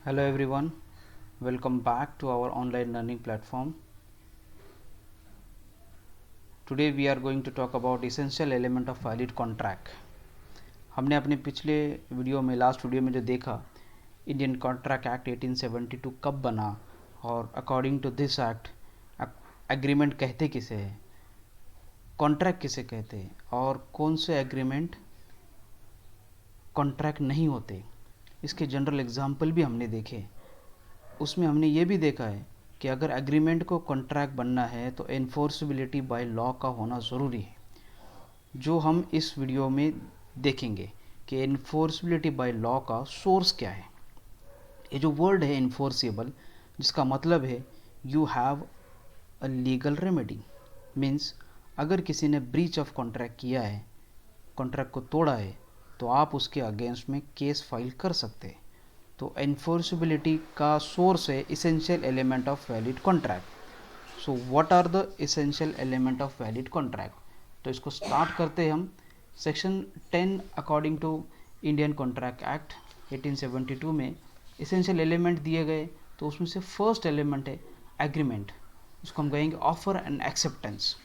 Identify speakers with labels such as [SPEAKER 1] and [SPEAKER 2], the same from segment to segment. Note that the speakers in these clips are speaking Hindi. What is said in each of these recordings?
[SPEAKER 1] Hello everyone, welcome back to our online learning platform. Today we are going to talk about essential element of valid contract. हमने अपने पिछले वीडियो में लास्ट वीडियो में जो देखा इंडियन कॉन्ट्रैक्ट एक्ट 1872 कब बना और according to this act agreement कहते किसे हैं, कॉन्ट्रैक्ट किसे कहते हैं और कौन से एग्रीमेंट कॉन्ट्रैक्ट नहीं होते, इसके जनरल एग्जाम्पल भी हमने देखे। उसमें हमने ये भी देखा है कि अगर एग्रीमेंट को कॉन्ट्रैक्ट बनना है तो एनफोर्सबिलिटी बाय लॉ का होना ज़रूरी है, जो हम इस वीडियो में देखेंगे कि एनफोर्सबिलिटी बाय लॉ का सोर्स क्या है। ये जो वर्ड है एनफोर्सेबल, जिसका मतलब है you have a legal remedy, means अगर किसी ने ब्रीच ऑफ कॉन्ट्रैक्ट किया है, कॉन्ट्रैक्ट को तोड़ा है, तो आप उसके अगेंस्ट में केस फाइल कर सकते हैं। तो एनफोर्सेबिलिटी का सोर्स है essential element of valid contract. So what are the essential element of valid contract? तो इसको स्टार्ट करते हैं हम। Section 10 according to Indian contract Act 1872 में इसेंशियल एलिमेंट दिए गए, तो उसमें से फर्स्ट एलिमेंट है एग्रीमेंट, उसको हम कहेंगे offer and acceptance.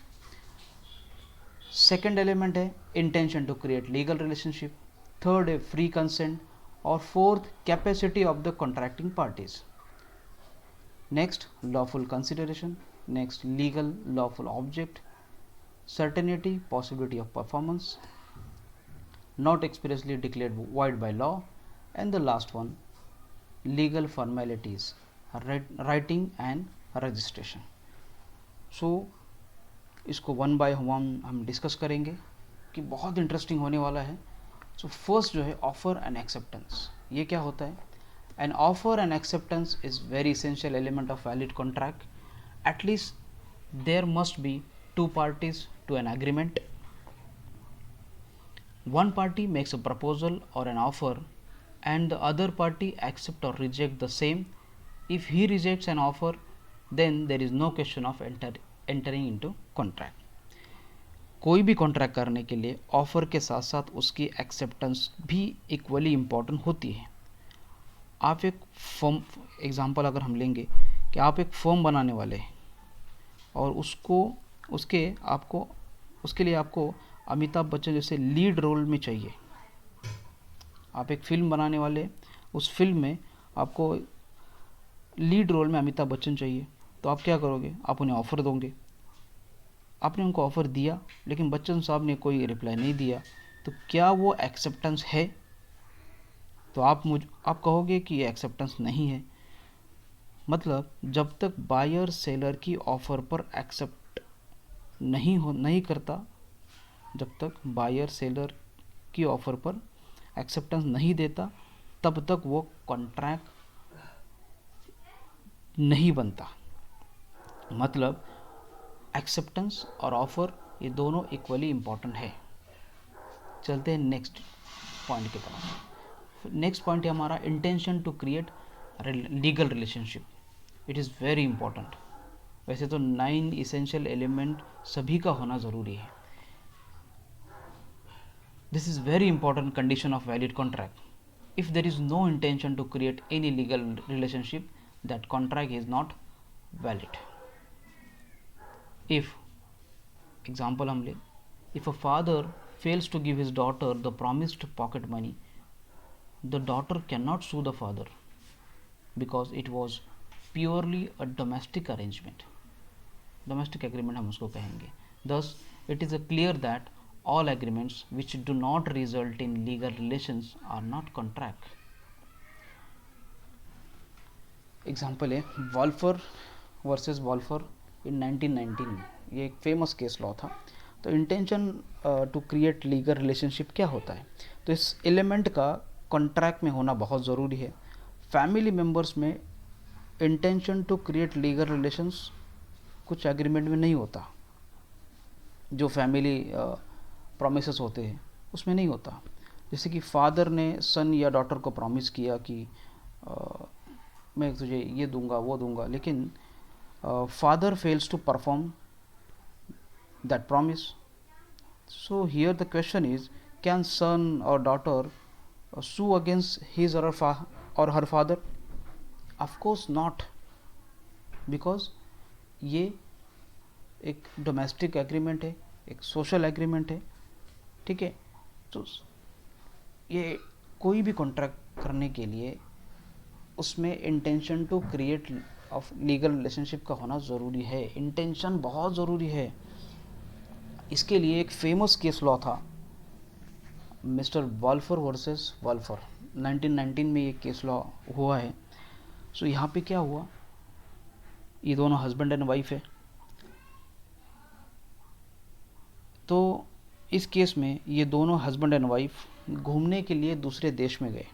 [SPEAKER 1] Second element है intention to create legal relationship. Third है फ्री कंसेंट और fourth capacity of the contracting parties. Next lawful consideration, next legal lawful object, certainty possibility of performance, not expressly declared void by law, and the last one legal formalities, writing and registration. So इसको वन बाय वन हम डिस्कस करेंगे कि बहुत इंटरेस्टिंग होने वाला है। सो फर्स्ट जो है ऑफर एंड एक्सेप्टेंस, ये क्या होता है? An offer and acceptance is very essential element of valid contract. At least there must be two parties to an agreement. One party makes a proposal or an offer and the other party accept or reject the same. If he rejects an offer, then there is no question of entering into contract. कोई भी कॉन्ट्रैक्ट करने के लिए ऑफर के साथ साथ उसकी एक्सेप्टेंस भी इक्वली इम्पॉर्टेंट होती है। आप एक फॉर्म, एग्जांपल अगर हम लेंगे कि आप एक फॉर्म बनाने वाले हैं और उसके लिए आपको अमिताभ बच्चन जैसे लीड रोल में चाहिए। आप एक फ़िल्म बनाने वाले, उस फिल्म में आपको लीड रोल में अमिताभ बच्चन चाहिए, तो आप क्या करोगे? आप उन्हें ऑफ़र दोगे। आपने उनको ऑफ़र दिया लेकिन बच्चन साहब ने कोई रिप्लाई नहीं दिया, तो क्या वो एक्सेप्टेंस है? तो आप कहोगे कि ये एक्सेप्टेंस नहीं है। मतलब जब तक बायर सेलर की ऑफ़र पर एक्सेप्ट नहीं करता, जब तक बायर सेलर की ऑफ़र पर एक्सेप्टेंस नहीं देता, तब तक वो कॉन्ट्रैक्ट नहीं बनता। मतलब एक्सेप्टेंस और ऑफ़र ये दोनों इक्वली इम्पॉर्टेंट है। चलते हैं नेक्स्ट पॉइंट की तरफ। नेक्स्ट पॉइंट है हमारा intention to create legal relationship. It is very important. वैसे तो 9 इसेंशियल एलिमेंट सभी का होना ज़रूरी है। This is very important condition of valid contract. If there is no intention to create any legal relationship, that contract is not valid. If, example हम ले, if a father fails to give his daughter the promised pocket money, the daughter cannot sue the father because it was purely a domestic arrangement. Domestic agreement हम उसको कहेंगे. Thus, it is clear that all agreements which do not result in legal relations are not contract. Example है वॉल्फर वर्सेस वॉल्फर इन 1919, ये एक फेमस केस लॉ था। तो intention to create legal relationship क्या होता है? तो इस एलिमेंट का कॉन्ट्रैक्ट में होना बहुत ज़रूरी है। फैमिली मेम्बर्स में intention to create legal relations कुछ एग्रीमेंट में नहीं होता। जो फैमिली प्रोमिसेस होते हैं उसमें नहीं होता। जैसे कि फादर ने सन या डॉटर को प्रॉमिस किया कि मैं तुझे ये दूंगा वो दूंगा, लेकिन father fails to perform that promise. So here the question is, can son or daughter sue against his or her father? Of course not, because ये एक डोमेस्टिक एग्रीमेंट है, एक सोशल एग्रीमेंट है, ठीक है। तो ये कोई भी कॉन्ट्रैक्ट करने के लिए उसमें intention to create of legal relationship का होना ज़रूरी है, इंटेंशन बहुत ज़रूरी है। इसके लिए एक फेमस केस लॉ था, मिस्टर वॉल्फर वर्सेस वॉल्फर, 1919 में ये केस लॉ हुआ है। सो यहाँ पे क्या हुआ, ये दोनों हस्बैंड एंड वाइफ है, तो इस केस में ये दोनों हस्बैंड एंड वाइफ घूमने के लिए दूसरे देश में गए।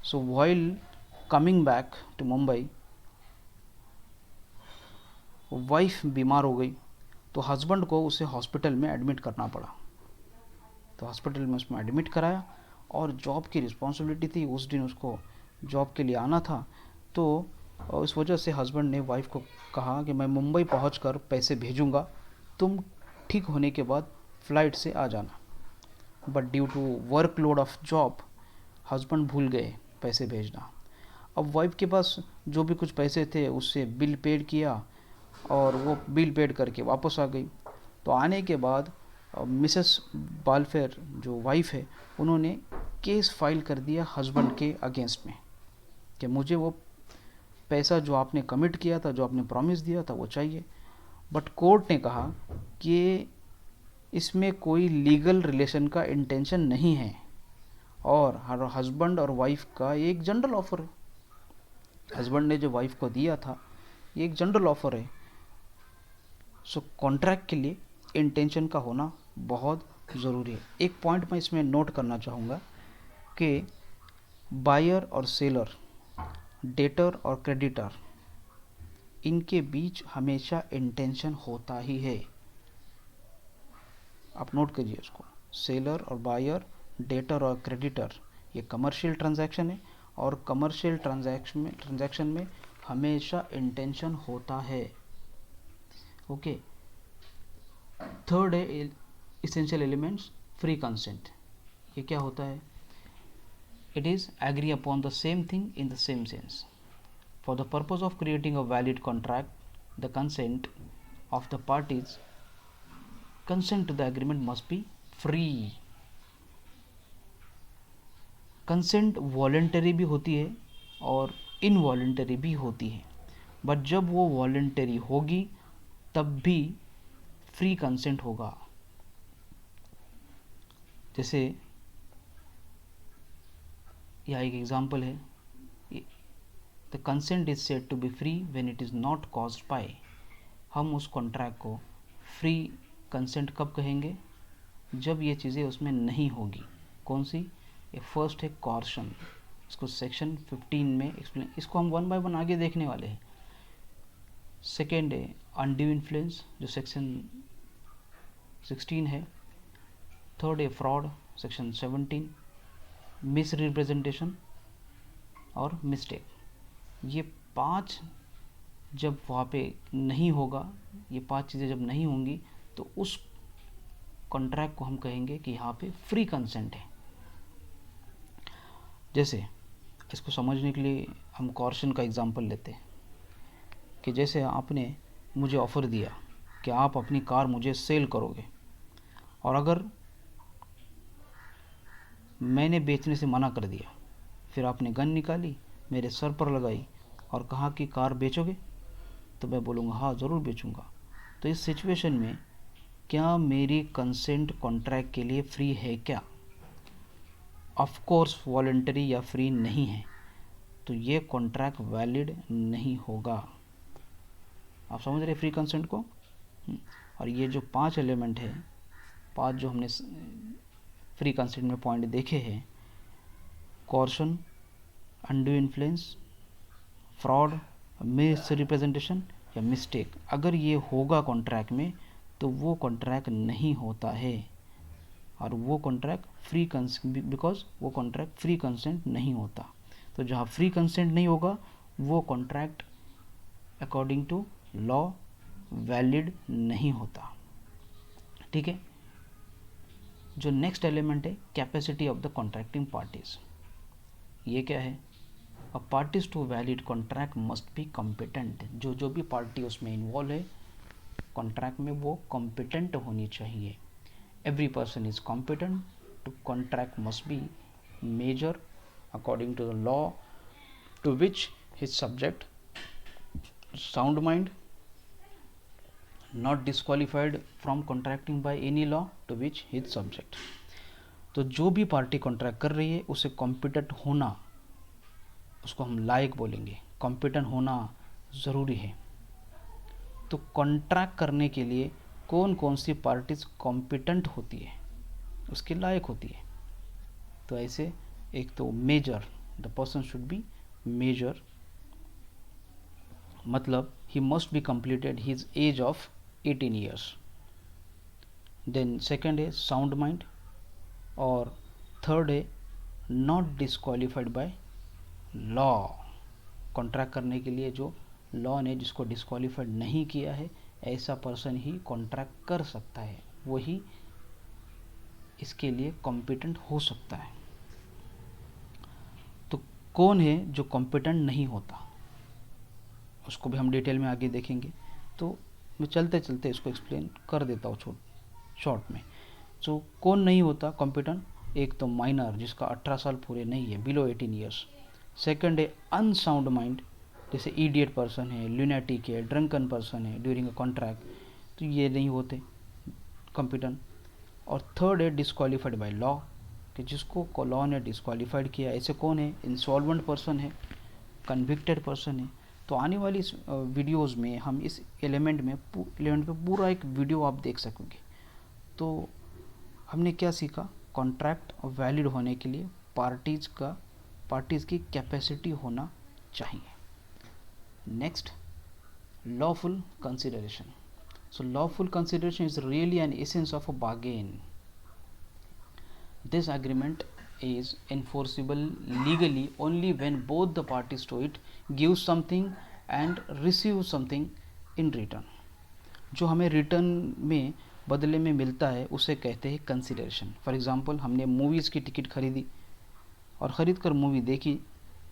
[SPEAKER 1] So while coming back to Mumbai, wife बीमार हो गई, तो हस्बैंड को उसे हॉस्पिटल में एडमिट करना पड़ा। तो हॉस्पिटल में उसमें एडमिट कराया, और जॉब की रिस्पॉन्सिबिलिटी थी, उस दिन उसको जॉब के लिए आना था। तो इस वजह से हस्बैंड ने वाइफ को कहा कि मैं मुंबई पहुंचकर पैसे भेजूंगा, तुम ठीक होने के बाद फ़्लाइट से आ जाना। But due to workload of job husband भूल गए पैसे भेजना। अब वाइफ के पास जो भी कुछ पैसे थे उससे बिल पेड किया, और वो बिल पेड करके वापस आ गई। तो आने के बाद मिसेस बालफेयर जो वाइफ है, उन्होंने केस फाइल कर दिया हस्बैंड के अगेंस्ट में कि मुझे वो पैसा जो आपने कमिट किया था, जो आपने प्रॉमिस दिया था, वो चाहिए। बट कोर्ट ने कहा कि इसमें कोई लीगल रिलेशन का इंटेंशन नहीं है, और हर हस्बैंड और वाइफ का ये एक जनरल ऑफर है। हस्बैंड ने जो वाइफ को दिया था ये एक जनरल ऑफर है। सो कॉन्ट्रैक्ट के लिए इंटेंशन का होना बहुत ज़रूरी है। एक पॉइंट मैं इसमें नोट करना चाहूँगा कि बायर और सेलर, डेटर और क्रेडिटर, इनके बीच हमेशा इंटेंशन होता ही है। आप नोट करिए इसको, सेलर और बायर, डेटर और क्रेडिटर, ये कमर्शियल ट्रांजैक्शन है, और कमर्शियल ट्रांजैक्शन में हमेशा इंटेंशन होता है। ओके। थर्ड है इसेंशियल एलिमेंट्स, फ्री कंसेंट। ये क्या होता है? It is agree upon the same thing in the same sense. For the purpose of creating a valid contract the consent of the parties, consent to the agreement must be free. Consent voluntary भी होती है और इनवॉलेंटरी भी होती है, बट जब वो वॉलेंटरी होगी तब भी फ्री कंसेंट होगा। जैसे यह एक एग्जाम्पल है, the consent is said to be free when it is not caused by. हम उस कॉन्ट्रैक्ट को फ्री कंसेंट कब कहेंगे? जब ये चीज़ें उसमें नहीं होगी। कौन सी? ये फर्स्ट है कॉर्शन, इसको सेक्शन 15 में एक्सप्लेन, इसको हम वन बाय वन आगे देखने वाले हैं। सेकेंड है अनड्यू इन्फ्लुएंस, जो सेक्शन 16 है। थर्ड है फ्रॉड, सेक्शन 17, मिस रिप्रेजेंटेशन और मिस्टेक। ये 5 जब वहाँ पे नहीं होगा, ये 5 चीज़ें जब नहीं होंगी, तो उस कॉन्ट्रैक्ट को हम कहेंगे कि यहाँ पे फ्री कंसेंट है। जैसे इसको समझने के लिए हम कॉर्शन का एग्जांपल लेते हैं कि जैसे आपने मुझे ऑफ़र दिया कि आप अपनी कार मुझे सेल करोगे, और अगर मैंने बेचने से मना कर दिया, फिर आपने गन निकाली, मेरे सर पर लगाई और कहा कि कार बेचोगे, तो मैं बोलूँगा हाँ ज़रूर बेचूँगा। तो इस सिचुएशन में क्या मेरी कंसेंट कॉन्ट्रैक्ट के लिए फ्री है क्या? ऑफ कोर्स वॉलंटरी या फ्री नहीं है, तो ये कॉन्ट्रैक्ट वैलिड नहीं होगा। आप समझ रहे फ्री कंसेंट को? और ये जो 5 एलिमेंट है, 5 जो हमने फ्री कंसेंट में पॉइंट देखे हैं, coercion, undue influence, fraud, misrepresentation या मिस्टेक, अगर ये होगा कॉन्ट्रैक्ट में तो वो कॉन्ट्रैक्ट नहीं होता है, और वो कॉन्ट्रैक्ट फ्री कंसेंट, बिकॉज वो कॉन्ट्रैक्ट फ्री कंसेंट नहीं होता। तो जहाँ फ्री कंसेंट नहीं होगा वो contract according to law valid नहीं होता। ठीक है। जो नेक्स्ट एलिमेंट है capacity of the contracting parties, ये क्या है? Uh parties to valid contract must be competent, जो भी पार्टी उसमें इन्वॉल्व है कॉन्ट्रैक्ट में वो कॉम्पिटेंट होनी चाहिए. Every person is competent to contract must be major according to the law to which his subject, sound mind, not disqualified from contracting by any law to which he is subject. तो जो भी पार्टी कॉन्ट्रैक्ट कर रही है उसे कॉम्पिटेंट होना, उसको हम लायक बोलेंगे, कॉम्पिटेंट होना ज़रूरी है. तो कॉन्ट्रैक्ट करने के लिए कौन कौन सी पार्टीज कॉम्पिटेंट होती है, उसके लायक होती है. तो ऐसे एक तो major, the person should be major, मतलब he must be completed his age of 18 years. Then second is sound mind, और third है not disqualified by law. Contract करने के लिए जो लॉ ने जिसको डिस्क्वालीफाइड नहीं किया है ऐसा पर्सन ही कॉन्ट्रैक्ट कर सकता है, वही इसके लिए कॉम्पिटेंट हो सकता है. तो कौन है जो कॉम्पिटेंट नहीं होता, उसको भी हम डिटेल में आगे देखेंगे. तो मैं चलते चलते इसको एक्सप्लेन कर देता हूँ शॉर्ट में. सो कौन नहीं होता कॉम्पिटेंट, एक तो माइनर जिसका 18 साल पूरे नहीं है, बिलो 18 ईयर्स. सेकंड है अनसाउंड माइंड, जैसे इडियट पर्सन है, ल्यूनेटिक है, ड्रंकन पर्सन है ड्यूरिंग अ कॉन्ट्रैक्ट, तो ये नहीं होते कॉम्पिटेंट. और थर्ड है डिस्क्वालीफाइड बाय लॉ, कि जिसको लॉ ने डिस्क्वालीफाइड किया. ऐसे कौन है, इंसॉल्वेंट पर्सन है, कन्विक्टेड पर्सन है. तो आने वाली इस वीडियोज़ में हम इस एलिमेंट पे पूरा एक वीडियो आप देख सकोगे. तो हमने क्या सीखा, कॉन्ट्रैक्ट वैलिड होने के लिए पार्टीज़ की कैपेसिटी होना चाहिए. Next, lawful consideration. So lawful consideration is really an essence of a bargain. This agreement is enforceable legally only when both the parties to it give something and receive something in return. जो हमें रिटर्न में बदले में मिलता है उसे कहते हैं कंसिडरेशन. फॉर एग्जांपल, हमने मूवीज़ की टिकट खरीदी और ख़रीद कर मूवी देखी,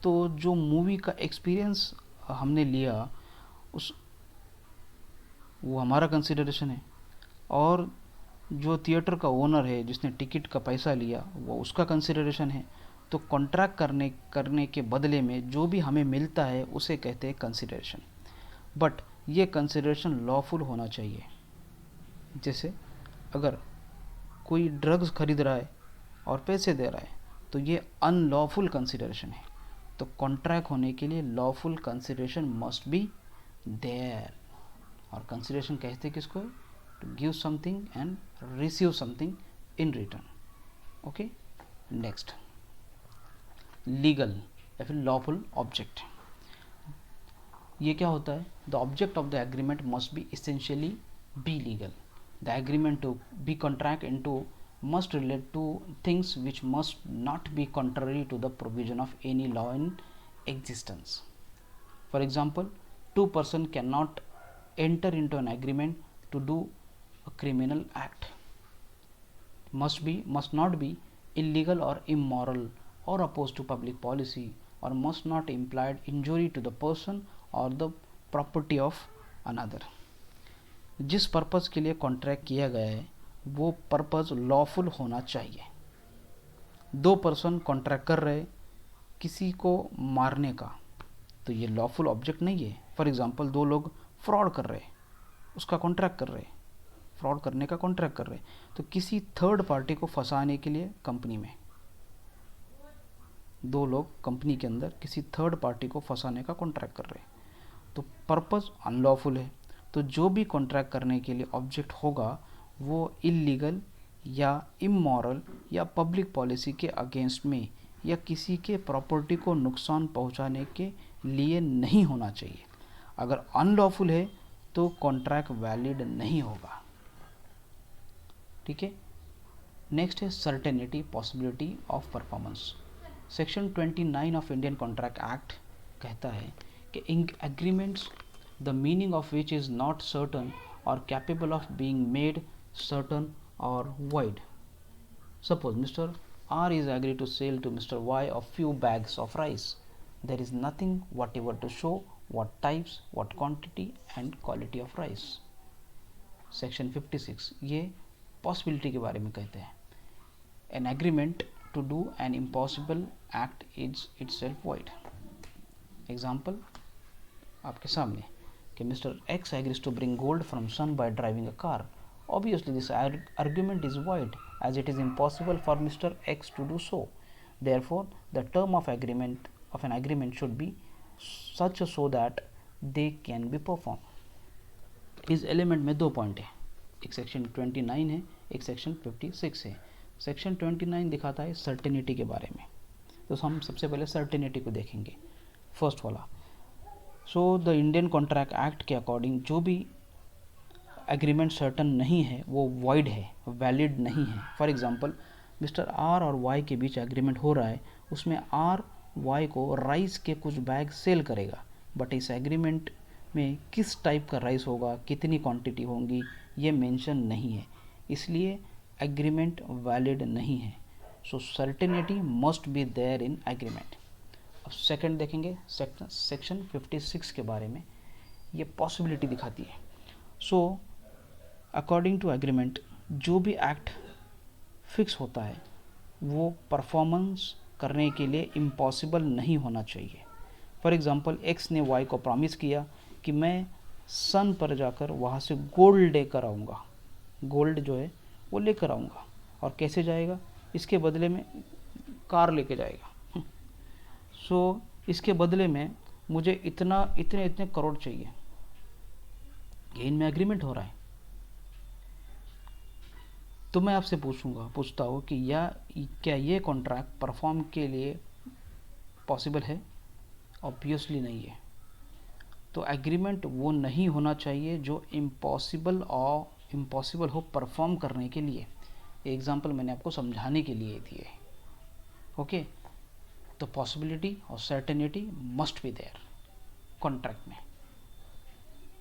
[SPEAKER 1] तो जो मूवी का एक्सपीरियंस हमने लिया वो हमारा कंसिडरेशन है. और जो थिएटर का ओनर है जिसने टिकट का पैसा लिया वो उसका कंसिडरेशन है. तो कॉन्ट्रैक्ट करने के बदले में जो भी हमें मिलता है उसे कहते हैं कंसिडरेशन. बट ये कंसिडरेशन लॉफुल होना चाहिए. जैसे अगर कोई ड्रग्स खरीद रहा है और पैसे दे रहा है तो ये अनलॉफुल कंसिडरेशन है. तो कॉन्ट्रैक्ट होने के लिए lawful consideration must be there. और कंसिडरेशन कहते किसको, to give something and receive something in return. Okay, next, legal या फिर lawful object. ये क्या होता है, the object of the agreement must be essentially be legal. The agreement to be contract into must relate to things which must not be contrary to the provision of any law in existence. For example, two person cannot enter into an agreement to do a criminal act. Must not be illegal or immoral or opposed to public policy, or must not imply injury to the person or the property of another. जिस पर्पस के लिए कॉन्ट्रैक्ट किया गया है वो पर्पस लॉफुल होना चाहिए. दो पर्सन कॉन्ट्रैक्ट कर रहे किसी को मारने का, तो ये लॉफुल ऑब्जेक्ट नहीं है. फॉर एग्जांपल, दो लोग फ्रॉड कर रहे, उसका कॉन्ट्रैक्ट कर रहे, फ्रॉड करने का कॉन्ट्रैक्ट कर रहे, तो किसी थर्ड पार्टी को फंसाने के लिए कंपनी में दो लोग कंपनी के अंदर किसी थर्ड पार्टी को फंसाने का कॉन्ट्रैक्ट कर रहे, तो पर्पस अनलॉफुल है. तो जो भी कॉन्ट्रैक्ट करने के लिए ऑब्जेक्ट होगा वो इलीगल या इमोरल या पब्लिक पॉलिसी के अगेंस्ट में या किसी के प्रॉपर्टी को नुकसान पहुंचाने के लिए नहीं होना चाहिए. अगर अनलॉफुल है तो कॉन्ट्रैक्ट वैलिड नहीं होगा. ठीक है. नेक्स्ट है certainty, possibility of performance. Section 29 of Indian contract act कहता है कि agreements the meaning of which is not certain or capable of being made certain are void. Suppose Mr. R is agreed to sell to Mr. Y a few bags of rice. there is nothing whatever to show what types, what quantity and quality of rice. Section 56 ये पॉसिबिलिटी के बारे में कहते हैं. An agreement to do an impossible act is itself void. Example आपके सामने कि mister X agrees to bring gold from sun by driving a car. Obviously this argument is void as it is impossible for Mr. X to do so. Therefore the term of an agreement should be such so that they can be performed. इस एलिमेंट में दो पॉइंट है, एक सेक्शन 29 है, एक सेक्शन 56 है. सेक्शन 29 दिखाता है सर्टेनिटी के बारे में, तो हम सबसे पहले सर्टेनिटी को देखेंगे. फर्स्ट वाला, so the Indian contract act के अकॉर्डिंग जो भी एग्रीमेंट सर्टन नहीं है वो वॉइड है, वैलिड नहीं है. फॉर एग्जांपल मिस्टर आर और वाई के बीच एग्रीमेंट हो रहा है, उसमें आर वाई को राइस के कुछ बैग सेल करेगा, बट इस एग्रीमेंट में किस टाइप का राइस होगा, कितनी क्वांटिटी होंगी, ये मेंशन नहीं है, इसलिए एग्रीमेंट वैलिड नहीं है. So certainty must be there in agreement. अब सेकंड देखेंगे, सेक्शन 56 के बारे में. ये पॉसिबिलिटी दिखाती है. सो अकॉर्डिंग टू एग्रीमेंट जो भी एक्ट फिक्स होता है वो परफॉर्मेंस करने के लिए इम्पॉसिबल नहीं होना चाहिए. फॉर एग्जांपल एक्स ने वाई को प्रॉमिस किया कि मैं सन पर जाकर वहाँ से गोल्ड लेकर आऊँगा, गोल्ड जो है वो लेकर आऊँगा, और कैसे जाएगा, इसके बदले में कार लेके जाएगा. सो इसके बदले में मुझे इतने करोड़ चाहिए. ये इनमें एग्रीमेंट हो रहा है. तो मैं आपसे पूछता हूँ कि क्या ये कॉन्ट्रैक्ट परफॉर्म के लिए पॉसिबल है? ऑब्वियसली नहीं है. तो एग्रीमेंट वो नहीं होना चाहिए जो इम्पॉसिबल हो परफॉर्म करने के लिए. एग्जांपल मैंने आपको समझाने के लिए दिए. ओके, तो पॉसिबिलिटी और certainty must be there contract में.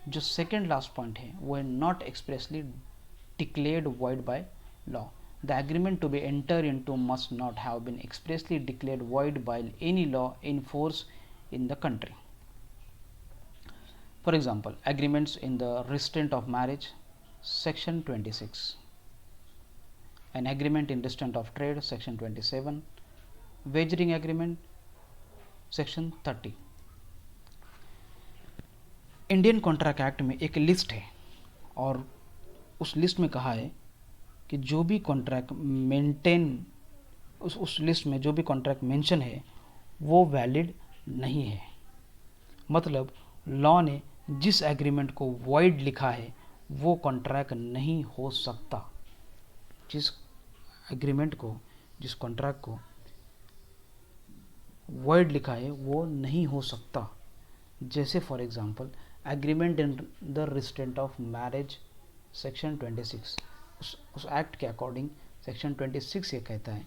[SPEAKER 1] जो सेकेंड लास्ट पॉइंट है वो है not expressly declared void by law. The agreement to be entered into must not have been expressly declared void by any law in force in the country. For example, agreements in the restraint of marriage, section 26. An agreement in restraint of trade, section 27. Wagering agreement, section 30. Indian contract act में एक लिस्ट है और उस लिस्ट में कहा है कि जो भी कॉन्ट्रैक्ट उस लिस्ट में जो भी कॉन्ट्रैक्ट मेंशन है वो वैलिड नहीं है. मतलब लॉ ने जिस एग्रीमेंट को वॉइड लिखा है वो कॉन्ट्रैक्ट नहीं हो सकता. जिस कॉन्ट्रैक्ट को वॉइड लिखा है वो नहीं हो सकता. जैसे for example agreement in the restraint of marriage, section 26. उस एक्ट के अकॉर्डिंग सेक्शन 26 ये कहता है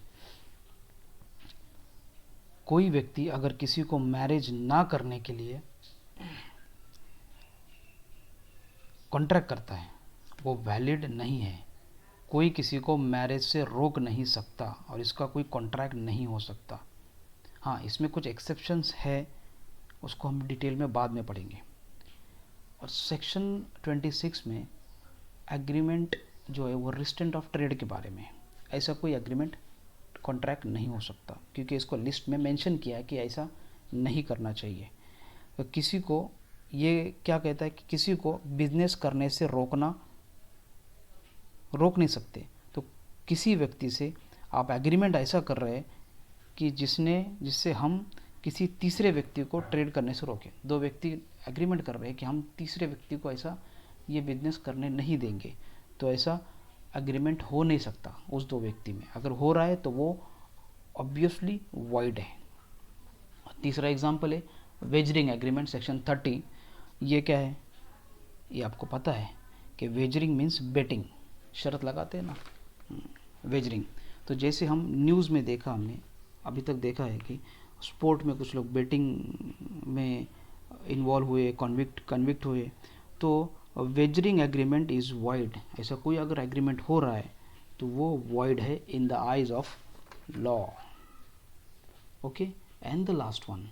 [SPEAKER 1] कोई व्यक्ति अगर किसी को मैरिज ना करने के लिए कॉन्ट्रैक्ट करता है वो वैलिड नहीं है. कोई किसी को मैरिज से रोक नहीं सकता और इसका कोई कॉन्ट्रैक्ट नहीं हो सकता. हाँ, इसमें कुछ एक्सेप्शंस है, उसको हम डिटेल में बाद में पढ़ेंगे. और सेक्शन 26 में एग्रीमेंट जो है वो रिस्ट्रेंट ऑफ ट्रेड के बारे में. ऐसा कोई एग्रीमेंट कॉन्ट्रैक्ट नहीं हो सकता क्योंकि इसको लिस्ट में मेंशन किया है कि ऐसा नहीं करना चाहिए. तो किसी को ये क्या कहता है कि किसी को बिजनेस करने से रोक नहीं सकते. तो किसी व्यक्ति से आप एग्रीमेंट ऐसा कर रहे हैं कि जिससे हम किसी तीसरे व्यक्ति को ट्रेड करने से रोकें. दो व्यक्ति एग्रीमेंट कर रहे हैं कि हम तीसरे व्यक्ति को ऐसा ये बिजनेस करने नहीं देंगे, तो ऐसा एग्रीमेंट हो नहीं सकता उस दो व्यक्ति में. अगर हो रहा है तो वो ऑब्वियसली वॉइड है. तीसरा एग्जांपल है वेजरिंग एग्रीमेंट, सेक्शन 30. ये क्या है, ये आपको पता है कि वेजरिंग मीन्स बेटिंग, शर्त लगाते हैं ना, वेजरिंग. तो जैसे हम न्यूज़ में हमने अभी तक देखा है कि स्पोर्ट में कुछ लोग बेटिंग में इन्वॉल्व हुए, कन्विक्ट हुए, तो वेजरिंग एग्रीमेंट इज़ वॉइड. ऐसा कोई अगर एग्रीमेंट हो रहा है तो वो वॉइड है in the eyes of law. Okay, and the last one,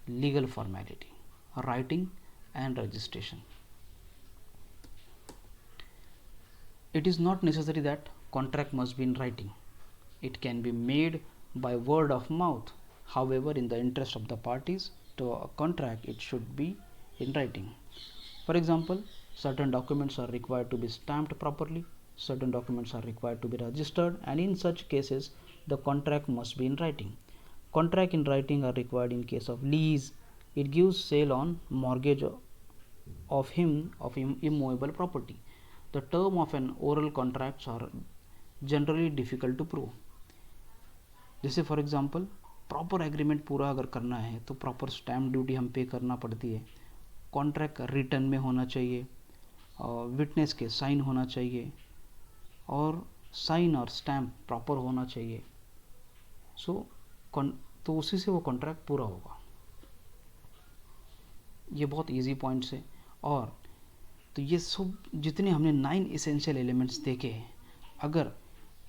[SPEAKER 1] legal formality, writing and registration. It is not necessary that contract must be in writing. It can be made by word of mouth. However, in the interest of the parties to a contract, it should be in writing. For example, certain documents are required to be stamped properly, certain documents are required to be registered, and in such cases the contract must be in writing. Contract in writing are required in case of lease. It gives sale on mortgage of immovable property. The term of an oral contracts are generally difficult to prove. जैसे फॉर एग्जांपल प्रॉपर एग्रीमेंट पूरा अगर करना है तो प्रॉपर स्टैम्प ड्यूटी हम पे करना पड़ती है, कॉन्ट्रैक्ट रिटर्न में होना चाहिए, विटनेस के साइन होना चाहिए, और साइन और स्टैम्प प्रॉपर होना चाहिए. तो उसी से वो कॉन्ट्रैक्ट पूरा होगा. ये बहुत इजी पॉइंट्स है. और तो ये सब जितने हमने 9 इसेंशियल एलिमेंट्स देखे हैं, अगर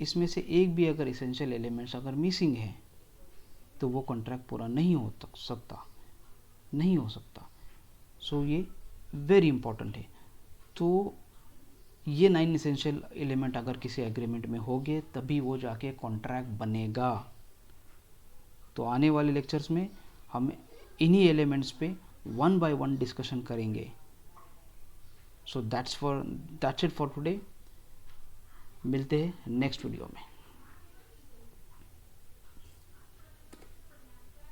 [SPEAKER 1] इसमें से एक भी अगर इसेंशियल एलिमेंट्स अगर मिसिंग है तो वो कॉन्ट्रैक्ट पूरा नहीं हो सकता. सो ये वेरी इंपॉर्टेंट है. तो ये 9 इसेंशियल एलिमेंट अगर किसी एग्रीमेंट में होंगे तभी वो जाके कॉन्ट्रैक्ट बनेगा. तो आने वाले लेक्चर्स में हम इन्हीं एलिमेंट्स पे 1 by 1 डिस्कशन करेंगे. So that's it for today. मिलते हैं नेक्स्ट वीडियो में.